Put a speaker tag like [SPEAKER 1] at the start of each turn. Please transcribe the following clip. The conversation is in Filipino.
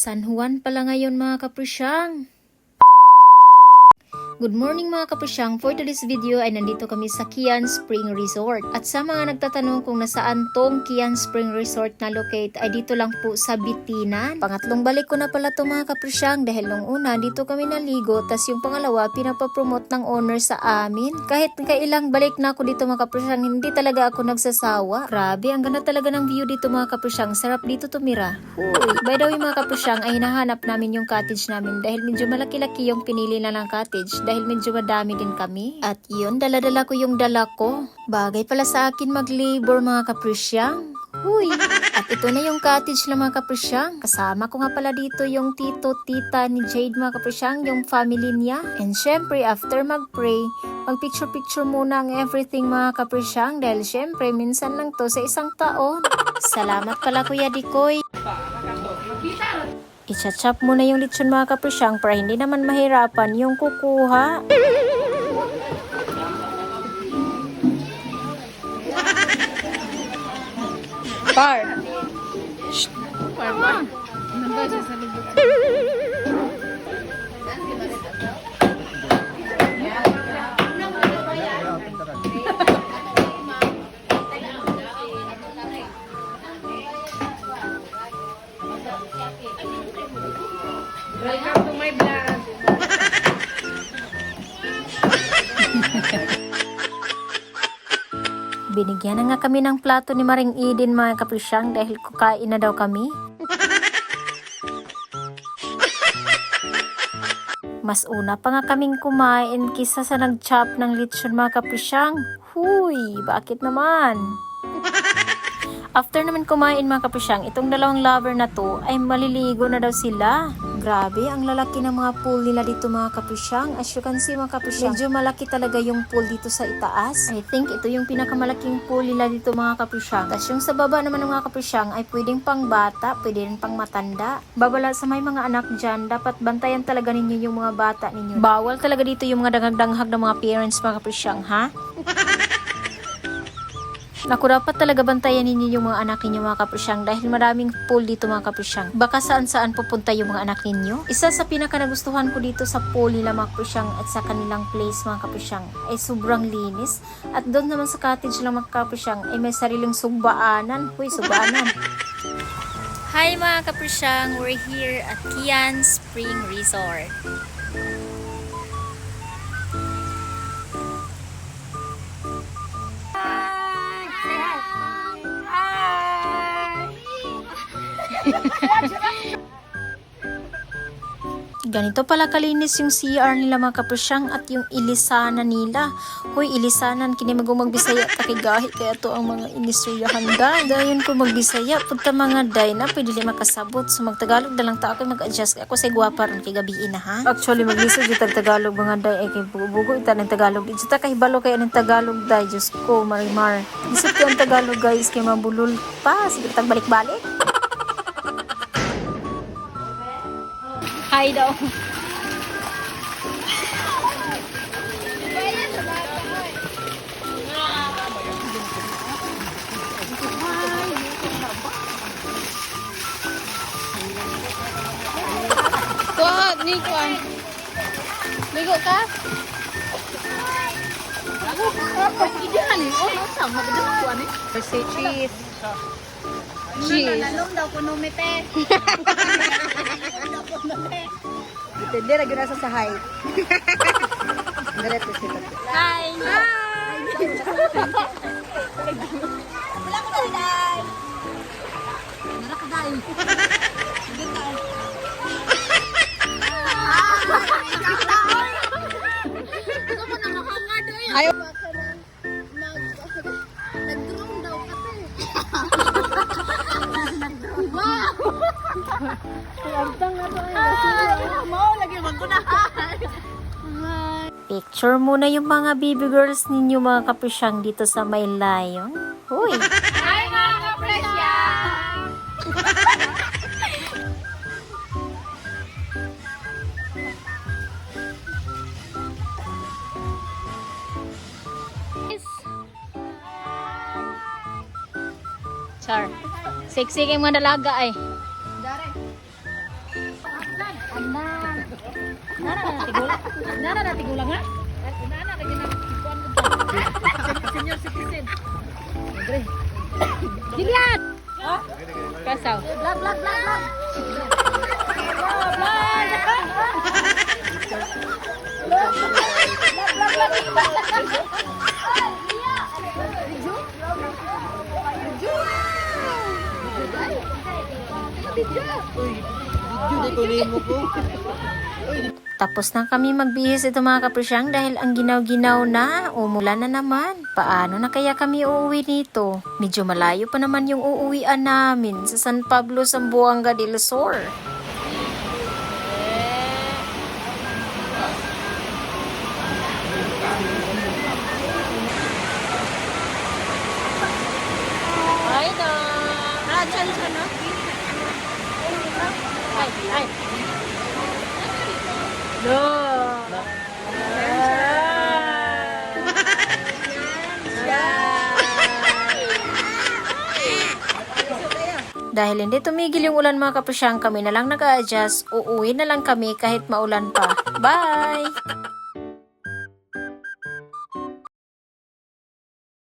[SPEAKER 1] San Juan pala ngayon mga kapusyang. Good morning mga kapusyang. For today's video ay nandito kami sa Kian Spring Resort. At sa mga nagtatanong kung nasaan tong Kian Spring Resort na locate ay dito lang po sa Bitinan. Pangatlong balik ko na pala to mga kapusyang dahil nung una dito kami naligo, tas yung pangalawa pinapapromote ng owner sa amin. Kahit kailang balik na ako dito mga kapusyang, hindi talaga ako nagsasawa. Grabe, ang ganda talaga ng view dito mga kapusyang. Sarap dito tumira. By the way mga kapusyang, ay hinahanap namin yung cottage namin dahil medyo malaki-laki yung pinili na ng cottage dahil medyo madami din kami. At yun, dala-dala ko yung dala ko. Bagay pala sa akin mag-labor mga kapusyang. Huy! At ito na yung cottage na mga kapusyang. Kasama ko nga pala dito yung tito, tita ni Jade mga kapusyang, yung family niya. And syempre, after mag-pray, mag-picture-picture muna ang everything mga kapusyang dahil syempre, minsan lang to sa isang taon. Salamat pala Kuya Dikoy. I-chop muna yung lechon mga kapusyang para hindi naman mahirapan yung kukuha.
[SPEAKER 2] Par. Par. Nandun siya sa libot. Welcome to my vlog.
[SPEAKER 1] Binigyan na nga kami ng plato ni Maring Eden mga kapusyang dahil kukain na daw kami. Mas una pa nga kaming kumain kisa sa nag-chop ng lechon mga kapusyang. Huy, bakit naman? After naman kumain mga kapusyang, itong dalawang lover na to ay maliligo na daw sila. Grabe, ang lalaki ng mga pool nila dito mga kapusyang. As you can see mga kapusyang, medyo malaki talaga yung pool dito sa itaas. I think ito yung pinakamalaking pool nila dito mga kapusyang. Tapos yung sa baba naman ng mga kapusyang ay pwedeng pang bata, pwede rin pang matanda. Babala sa may mga anak dyan, dapat bantayan talaga ninyo yung mga bata ninyo. Bawal talaga dito yung mga dangag-danghag ng mga parents mga kapusyang, ha? Naku, dapat talaga bantayan ninyo yung mga anak ninyo mga kapusyang dahil maraming pool dito mga kapusyang. Baka saan-saan pupunta yung mga anak ninyo. Isa sa pinaka nagustuhan ko dito sa pool nila mga kapusyang at sa kanilang place mga kapusyang ay sobrang linis. At doon naman sa cottage lang mga kapusyang ay may sariling sugbaanan. Huy, sugbaanan. Hi mga kapusyang, we're here at Kian Spring Resort. Ganito pala kalinis yung CR nila mga kapusyang at yung ilisanan nila. Hoy, ilisanan, kini magbisaya takigahi kaya to ang mga inistoryahan da. Dayon ko magbisaya, punta mga day na pwede li makasabot. So magtagalog na lang ta ako mag-adjust. Ako say gwapa ron kay gabi na ha. Actually, maglisod yung Tagalog mga day ay kay bugo ita ng Tagalog. Dito ta kahibalo kaya ng Tagalog day. Diyos ko, marimar. Isip ko ang Tagalog guys kay mabulol pa. Sige, balik-balik. Hi daw.
[SPEAKER 2] Kuha, ni kuha. Ligo ka? Ideal ni. Oh, no, maganda kuha ni. Say cheese. Cheese.
[SPEAKER 3] Nalong daw kuno mete.
[SPEAKER 2] Hindi na ginasa sa height. Diretso sila.
[SPEAKER 1] Hi.
[SPEAKER 3] Wala ko na day. Wala ka day.
[SPEAKER 2] Ayaw.
[SPEAKER 3] Nag-drone daw kasi. Mau lagi magkunahan.
[SPEAKER 1] Picture muna yung mga baby girls ninyo mga kapusyang dito sa may lion. Hoy!
[SPEAKER 3] Hi mga kapresya!
[SPEAKER 1] Char. Sexy kay mga dalaga ay.
[SPEAKER 3] Dari.
[SPEAKER 2] Nara na tigulang ha? Nara lagi na kuan mo. Senior citizen. Andre. Gilian. Oh? Kasaw.
[SPEAKER 3] Vlog, vlog, vlog, vlog.
[SPEAKER 1] Tapos na kami magbihis ito mga kapresyang dahil ang ginaw-ginaw na, umulan na naman. Paano na kaya kami uuwi nito? Medyo malayo pa naman yung uuwian namin sa San Pablo, Zamboanga del Sur.
[SPEAKER 2] Ay na.
[SPEAKER 3] Chan siya, no?
[SPEAKER 2] Ay. No.
[SPEAKER 1] Dahil hindi tumigil yung ulan mga kapresyang, kami na lang nag-a-adjust, uuwi na lang kami kahit maulan pa. Bye!